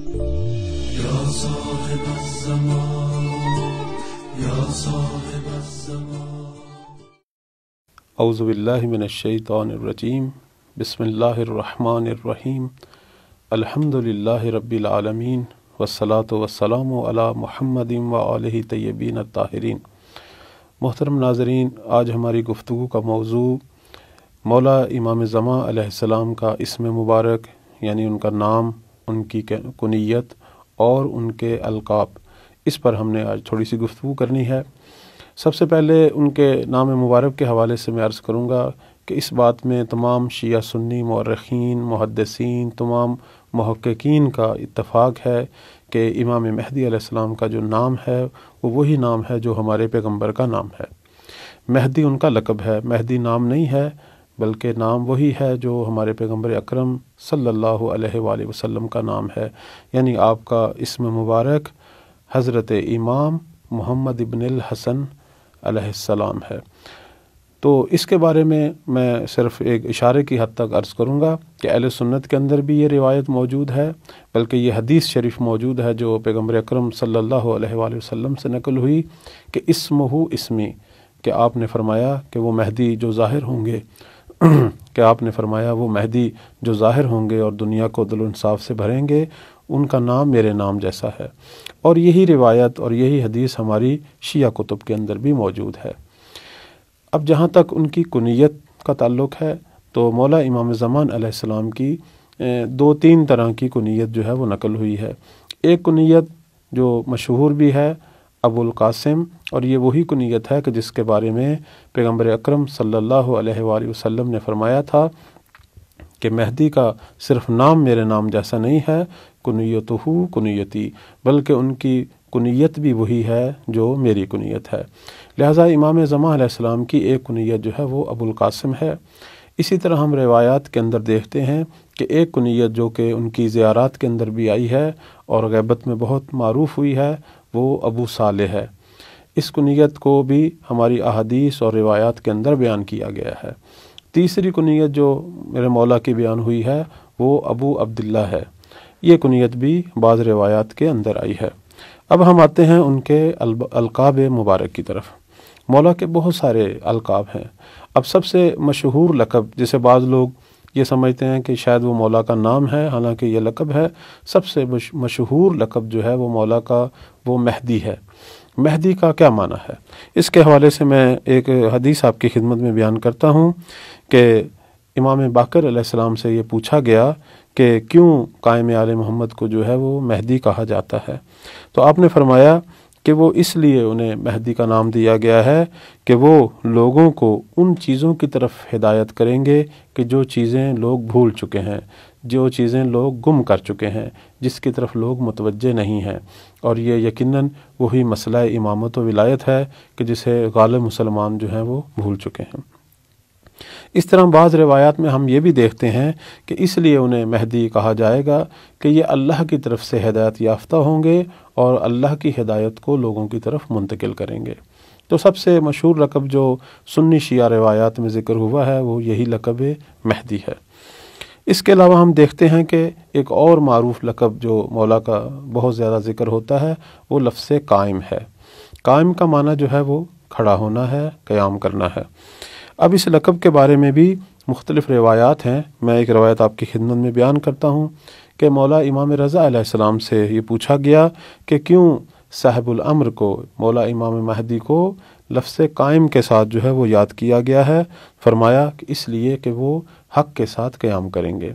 یا صاحب الزمان یا صاحب الزمان۔ اعوذ باللہ من الشیطان الرجیم، بسم اللہ الرحمن الرحیم، الحمد للہ رب العالمین، والصلاة والسلام علی محمد وآلہ طیبین الطاہرین۔ محترم ناظرین، آج ہماری گفتگو کا موضوع مولا امام زمان علیہ السلام کا اسم مبارک، یعنی ان کا نام، ان کی کنیت اور ان کے القاب، اس پر ہم نے آج تھوڑی سی گفتگو کرنی ہے۔ سب سے پہلے ان کے نام مبارک کے حوالے سے میں عرض کروں گا کہ اس بات میں تمام شیعہ سنی مورخین، محدثین، تمام محققین کا اتفاق ہے کہ امام مہدی علیہ السلام کا جو نام ہے وہ وہی نام ہے جو ہمارے پیغمبر کا نام ہے۔ مہدی ان کا لقب ہے، مہدی نام نہیں ہے، بلکہ نام وہی ہے جو ہمارے پیغمبر اکرم صلی اللہ علیہ وآلہ وسلم کا نام ہے، یعنی آپ کا اسم مبارک حضرت امام محمد ابن الحسن علیہ السلام ہے۔ تو اس کے بارے میں صرف ایک اشارے کی حد تک عرض کروں گا کہ اہل سنت کے اندر بھی یہ روایت موجود ہے، بلکہ یہ حدیث شریف موجود ہے جو پیغمبر اکرم صلی اللہ علیہ وآلہ وسلم سے نقل ہوئی کہ اسمہ اسمی، کہ آپ نے فرمایا کہ وہ مہدی جو ظاہر ہوں گے جو ظاہر ہوں گے اور دنیا کو عدل و انصاف سے بھریں گے، ان کا نام میرے نام جیسا ہے۔ اور یہی روایت اور یہی حدیث ہماری شیعہ کتب کے اندر بھی موجود ہے۔ اب جہاں تک ان کی کنیت کا تعلق ہے تو مولا امام زمان علیہ السلام کی دو تین طرح کی کنیت جو ہے وہ نقل ہوئی ہے۔ ایک کنیت جو مشہور بھی ہے، ابو القاسم، اور یہ وہی کنیت ہے کہ جس کے بارے میں پیغمبر اکرم صلی اللہ علیہ وآلہ وسلم نے فرمایا تھا کہ مہدی کا صرف نام میرے نام جیسا نہیں ہے، کنیتہ کنیتی، بلکہ ان کی کنیت بھی وہی ہے جو میری کنیت ہے۔ لہٰذا امام زمان علیہ السلام کی ایک کنیت جو ہے وہ ابو القاسم ہے۔ اسی طرح ہم روایات کے اندر دیکھتے ہیں کہ ایک کنیت جو کہ ان کی زیارات کے اندر بھی آئی ہے اور غیبت میں بہت معروف ہوئی ہے، وہ ابو صالح ہے۔ اس کنیت کو بھی ہماری احادیث اور روایات کے اندر بیان کیا گیا ہے۔ تیسری کنیت جو میرے مولا کی بیان ہوئی ہے وہ ابو عبداللہ ہے۔ یہ کنیت بھی بعض روایات کے اندر آئی ہے۔ اب ہم آتے ہیں ان کے القاب مبارک کی طرف۔ مولا کے بہت سارے القاب ہیں۔ اب سب سے مشہور لقب، جسے بعض لوگ یہ سمجھتے ہیں کہ شاید وہ مولا کا نام ہے، حالانکہ یہ لقب ہے، سب سے مشہور لقب جو ہے وہ مولا کا وہ مہدی ہے۔ مہدی کا کیا معنی ہے؟ اس کے حوالے سے میں ایک حدیث آپ کی خدمت میں بیان کرتا ہوں کہ امام باقر علیہ السلام سے یہ پوچھا گیا کہ کیوں قائم آل محمد کو جو ہے وہ مہدی کہا جاتا ہے، تو آپ نے فرمایا کہ وہ اس لیے انہیں مہدی کا نام دیا گیا ہے کہ وہ لوگوں کو ان چیزوں کی طرف ہدایت کریں گے کہ جو چیزیں لوگ بھول چکے ہیں، جو چیزیں لوگ گم کر چکے ہیں، جس کی طرف لوگ متوجہ نہیں ہیں، اور یہ یقیناً وہی مسئلہ امامت و ولایت ہے کہ جسے غالب مسلمان جو ہیں وہ بھول چکے ہیں۔ اس طرح بعض روایات میں ہم یہ بھی دیکھتے ہیں کہ اس لیے انہیں مہدی کہا جائے گا کہ یہ اللہ کی طرف سے ہدایت یافتہ ہوں گے اور اللہ کی ہدایت کو لوگوں کی طرف منتقل کریں گے۔ تو سب سے مشہور لقب جو سنی شیعہ روایات میں ذکر ہوا ہے وہ یہی لقب مہدی ہے۔ اس کے علاوہ ہم دیکھتے ہیں کہ ایک اور معروف لقب جو مولا کا بہت زیادہ ذکر ہوتا ہے وہ لفظ قائم ہے۔ قائم کا معنی جو ہے وہ کھڑا ہونا ہے، قیام کرنا ہے۔ اب اس لقب کے بارے میں بھی مختلف روایات ہیں۔ میں ایک روایت آپ کی خدمت میں بیان کرتا ہوں کہ مولا امام رضا علیہ السلام سے یہ پوچھا گیا کہ کیوں صاحب الامر کو، مولا امام مہدی کو لفظ قائم کے ساتھ جو ہے وہ یاد کیا گیا ہے۔ فرمایا کہ اس لیے کہ وہ حق کے ساتھ قیام کریں گے،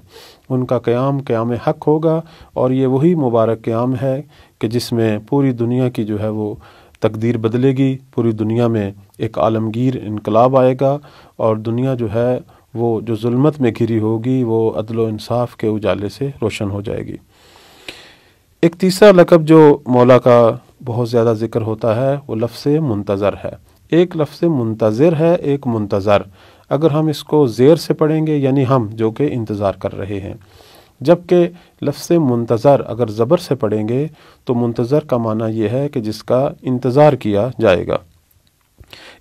ان کا قیام قیام حق ہوگا، اور یہ وہی مبارک قیام ہے کہ جس میں پوری دنیا کی جو ہے وہ تقدیر بدلے گی، پوری دنیا میں ایک عالمگیر انقلاب آئے گا، اور دنیا جو ہے وہ جو ظلمت میں گھری ہوگی وہ عدل و انصاف کے اجالے سے روشن ہو جائے گی۔ ایک تیسرا لقب جو مولا کا بہت زیادہ ذکر ہوتا ہے وہ لفظ منتظر ہے۔ ایک لفظ منتظر ہے، ایک منتظر۔ اگر ہم اس کو زیر سے پڑھیں گے یعنی ہم جو کہ انتظار کر رہے ہیں، جبکہ لفظ منتظر اگر زبر سے پڑھیں گے تو منتظر کا معنی یہ ہے کہ جس کا انتظار کیا جائے گا۔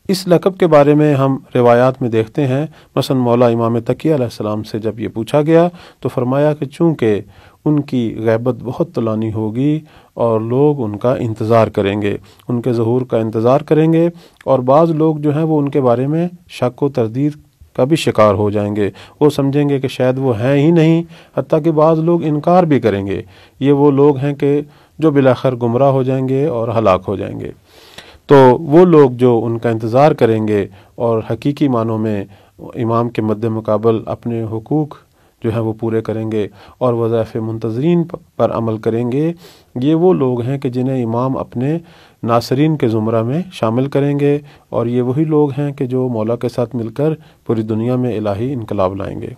اس لقب کے بارے میں ہم روایات میں دیکھتے ہیں، مثلا مولا امام تقی علیہ السلام سے جب یہ پوچھا گیا تو فرمایا کہ چونکہ ان کی غیبت بہت طولانی ہوگی اور لوگ ان کا انتظار کریں گے، ان کے ظہور کا انتظار کریں گے، اور بعض لوگ جو ہیں وہ ان کے بارے میں شک و تردید کا بھی شکار ہو جائیں گے، وہ سمجھیں گے کہ شاید وہ ہیں ہی نہیں، حتیٰ کہ بعض لوگ انکار بھی کریں گے۔ یہ وہ لوگ ہیں کہ جو بالآخر گمراہ ہو جائیں گے اور ہلاک ہو جائیں گے۔ تو وہ لوگ جو ان کا انتظار کریں گے اور حقیقی معنوں میں امام کے مد مقابل اپنے حقوق جو ہیں وہ پورے کریں گے اور وظائف منتظرین پر عمل کریں گے، یہ وہ لوگ ہیں کہ جنہیں امام اپنے ناصرین کے زمرہ میں شامل کریں گے، اور یہ وہی لوگ ہیں کہ جو مولا کے ساتھ مل کر پوری دنیا میں الہی انقلاب لائیں گے۔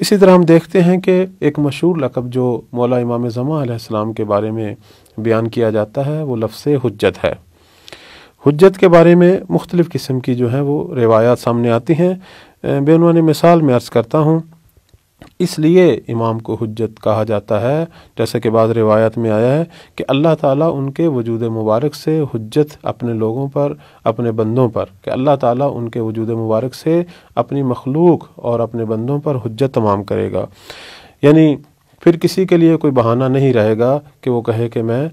اسی طرح ہم دیکھتے ہیں کہ ایک مشہور لقب جو مولا امام زمان علیہ السلام کے بارے میں بیان کیا جاتا ہے وہ لفظ حجت ہے۔ حجت کے بارے میں مختلف قسم کی جو ہیں وہ روایات سامنے آتی ہیں۔ بے عنوان مثال میں عرض کرتا ہوں، اس لیے امام کو حجت کہا جاتا ہے جیسا کہ بعض روایات میں آیا ہے کہ اللہ تعالیٰ ان کے وجود مبارک سے حجت اپنے لوگوں پر، اپنے بندوں پر، کہ اللہ تعالیٰ ان کے وجود مبارک سے اپنی مخلوق اور اپنے بندوں پر حجت تمام کرے گا۔ یعنی پھر کسی کے لیے کوئی بہانہ نہیں رہے گا کہ وہ کہے کہ میں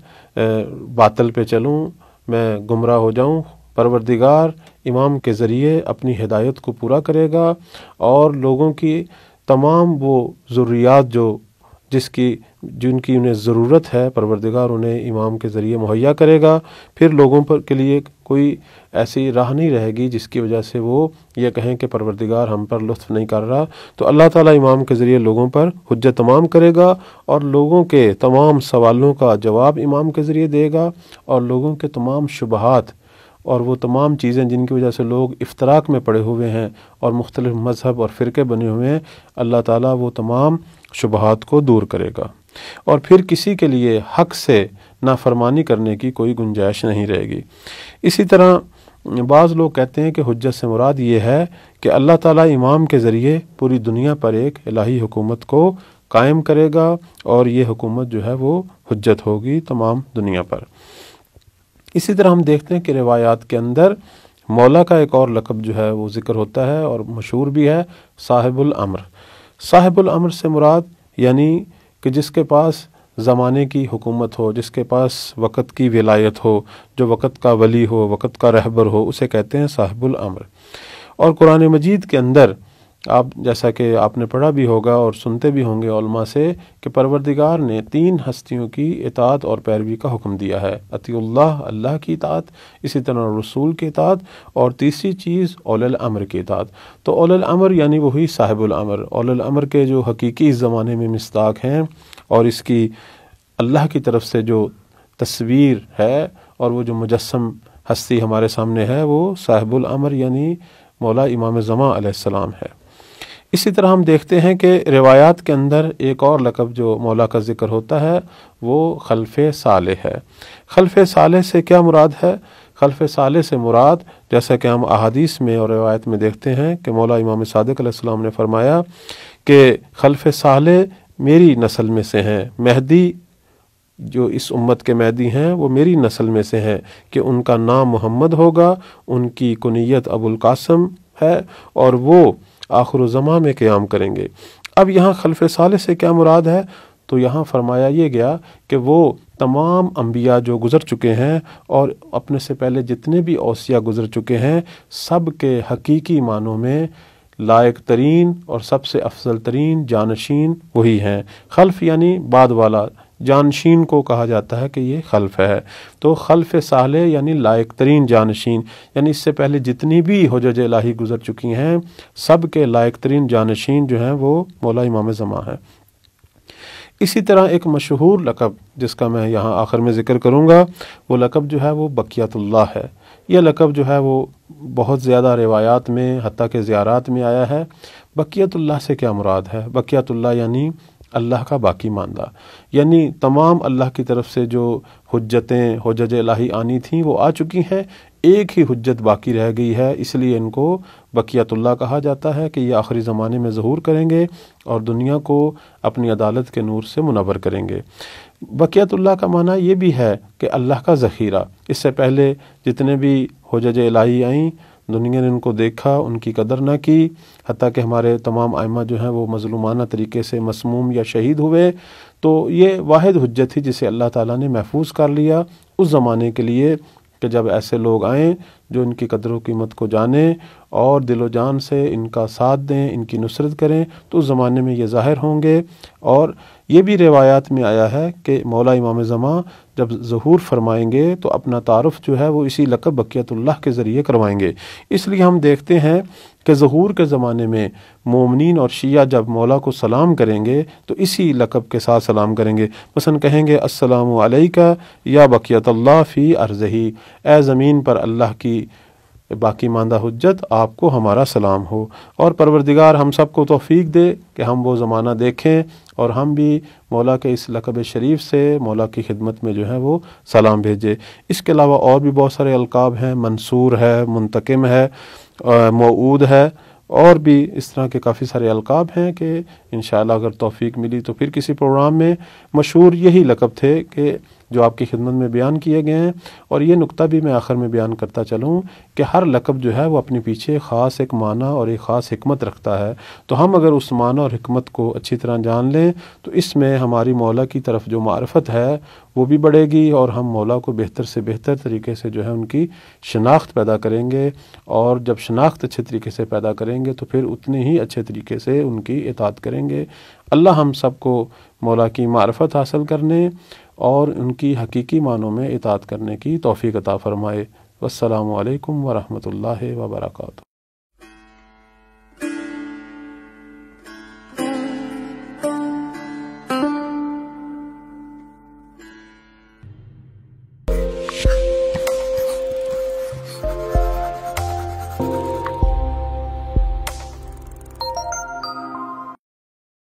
باطل پہ چلوں، میں گمراہ ہو جاؤں۔ پروردگار امام کے ذریعے اپنی ہدایت کو پورا کرے گا اور لوگوں کی تمام وہ ضروریات جن کی انہیں ضرورت ہے پروردگار انہیں امام کے ذریعے مہیا کرے گا۔ پھر لوگوں پر کے لیے کوئی ایسی راہ نہیں رہے گی جس کی وجہ سے وہ یہ کہیں کہ پروردگار ہم پر لطف نہیں کر رہا۔ تو اللہ تعالیٰ امام کے ذریعے لوگوں پر حجت تمام کرے گا اور لوگوں کے تمام سوالوں کا جواب امام کے ذریعے دے گا، اور لوگوں کے تمام شبہات اور وہ تمام چیزیں جن کی وجہ سے لوگ افتراق میں پڑے ہوئے ہیں اور مختلف مذہب اور فرقے بنے ہوئے ہیں، اللہ تعالیٰ وہ تمام شبہات کو دور کرے گا، اور پھر کسی کے لیے حق سے نافرمانی کرنے کی کوئی گنجائش نہیں رہے گی۔ اسی طرح بعض لوگ کہتے ہیں کہ حجت سے مراد یہ ہے کہ اللہ تعالیٰ امام کے ذریعے پوری دنیا پر ایک الہی حکومت کو قائم کرے گا، اور یہ حکومت جو ہے وہ حجت ہوگی تمام دنیا پر۔ اسی طرح ہم دیکھتے ہیں کہ روایات کے اندر مولا کا ایک اور لقب جو ہے وہ ذکر ہوتا ہے اور مشہور بھی ہے، صاحب الامر۔ صاحب الامر سے مراد یعنی کہ جس کے پاس زمانے کی حکومت ہو، جس کے پاس وقت کی ولایت ہو، جو وقت کا ولی ہو، وقت کا رہبر ہو، اسے کہتے ہیں صاحب الامر۔ اور قرآن مجید کے اندر آپ جیسا کہ آپ نے پڑھا بھی ہوگا اور سنتے بھی ہوں گے علماء سے کہ پروردگار نے 3 ہستیوں کی اطاعت اور پیروی کا حکم دیا ہے، اطیع اللہ، اللہ کی اطاعت، اسی طرح رسول کی اطاعت، اور تیسری چیز اولی الامر کی اطاعت۔ تو اولی الامر یعنی وہی صاحب الامر، اولی الامر کے جو حقیقی اس زمانے میں مصداق ہیں اور اس کی اللہ کی طرف سے جو تصویر ہے اور وہ جو مجسم ہستی ہمارے سامنے ہے وہ صاحب الامر یعنی مولا امام زمان علیہ السلام ہے۔ اسی طرح ہم دیکھتے ہیں کہ روایات کے اندر ایک اور لقب جو مولا کا ذکر ہوتا ہے وہ خلف صالح ہے۔ خلف صالح سے کیا مراد ہے؟ خلف صالح سے مراد جیسا کہ ہم احادیث میں اور روایت میں دیکھتے ہیں کہ مولا امام صادق علیہ السلام نے فرمایا کہ خلف صالح میری نسل میں سے ہیں، مہدی جو اس امت کے مہدی ہیں وہ میری نسل میں سے ہیں، کہ ان کا نام محمد ہوگا، ان کی کنیت ابو القاسم ہے، اور وہ آخر الزمان میں قیام کریں گے۔ اب یہاں خلف صالح سے کیا مراد ہے؟ تو یہاں فرمایا یہ گیا کہ وہ تمام انبیاء جو گزر چکے ہیں اور اپنے سے پہلے جتنے بھی اوصیاء گزر چکے ہیں، سب کے حقیقی معنوں میں لائق ترین اور سب سے افضل ترین جانشین وہی ہیں۔ خلف یعنی بعد والا، جانشین کو کہا جاتا ہے کہ یہ خلف ہے۔ تو خلف صالح یعنی لائق ترین جانشین، یعنی اس سے پہلے جتنی بھی حجج الہی گزر چکی ہیں سب کے لائق ترین جانشین جو ہیں وہ مولا امام زمان ہیں۔ اسی طرح ایک مشہور لقب جس کا میں یہاں آخر میں ذکر کروں گا، وہ لقب جو ہے وہ بقیت اللہ ہے۔ یہ لقب جو ہے وہ بہت زیادہ روایات میں حتیٰ کہ زیارات میں آیا ہے۔ بقیت اللہ سے کیا مراد ہے؟ بقیت اللہ یعنی اللہ کا باقی ماندہ، یعنی تمام اللہ کی طرف سے جو حجتیں حجج الہی آنی تھیں وہ آ چکی ہیں، ایک ہی حجت باقی رہ گئی ہے، اس لیے ان کو بقیت اللہ کہا جاتا ہے کہ یہ آخری زمانے میں ظہور کریں گے اور دنیا کو اپنی عدالت کے نور سے منور کریں گے۔ بقیت اللہ کا معنی یہ بھی ہے کہ اللہ کا ذخیرہ۔ اس سے پہلے جتنے بھی حجج الہی آئیں دنیا نے ان کو دیکھا، ان کی قدر نہ کی، حتیٰ کہ ہمارے تمام ائمہ جو ہیں وہ مظلومانہ طریقے سے مسموم یا شہید ہوئے، تو یہ واحد حجت تھی جسے اللہ تعالیٰ نے محفوظ کر لیا اس زمانے کے لیے کہ جب ایسے لوگ آئیں جو ان کی قدر و قیمت کو جانیں اور دل و جان سے ان کا ساتھ دیں، ان کی نصرت کریں، تو اس زمانے میں یہ ظاہر ہوں گے۔ اور یہ بھی روایات میں آیا ہے کہ مولا امام زمان جب ظہور فرمائیں گے تو اپنا تعارف جو ہے وہ اسی لقب بقیت اللہ کے ذریعے کروائیں گے۔ اس لیے ہم دیکھتے ہیں کہ ظہور کے زمانے میں مومنین اور شیعہ جب مولا کو سلام کریں گے تو اسی لقب کے ساتھ سلام کریں گے، مثلا کہیں گے السلام علیکہ یا بقیت اللہ فی ارضہ، اے زمین پر اللہ کی باقی ماندہ حجت، آپ کو ہمارا سلام ہو۔ اور پروردگار ہم سب کو توفیق دے کہ ہم وہ زمانہ دیکھیں اور ہم بھی مولا کے اس لقب شریف سے مولا کی خدمت میں جو ہے وہ سلام بھیجے۔ اس کے علاوہ اور بھی بہت سارے القاب ہیں، منصور ہے، منتقم ہے، موعود ہے، اور بھی اس طرح کے کافی سارے القاب ہیں کہ انشاءاللہ اگر توفیق ملی تو پھر کسی پروگرام میں۔ مشہور یہی لقب تھے کہ جو آپ کی خدمت میں بیان کیے گئے ہیں، اور یہ نقطہ بھی میں آخر میں بیان کرتا چلوں کہ ہر لقب جو ہے وہ اپنے پیچھے خاص ایک معنی اور ایک خاص حکمت رکھتا ہے، تو ہم اگر اس معنی اور حکمت کو اچھی طرح جان لیں تو اس میں ہماری مولا کی طرف جو معرفت ہے وہ بھی بڑھے گی، اور ہم مولا کو بہتر سے بہتر طریقے سے جو ہے ان کی شناخت پیدا کریں گے، اور جب شناخت اچھے طریقے سے پیدا کریں گے تو پھر اتنے ہی اچھے طریقے سے ان کی اطاعت کریں گے۔ اللہ ہم سب کو مولا کی معرفت حاصل کرنے اور ان کی حقیقی معنوں میں اطاعت کرنے کی توفیق عطا فرمائے۔ والسلام علیکم ورحمۃ اللہ وبرکاتہ۔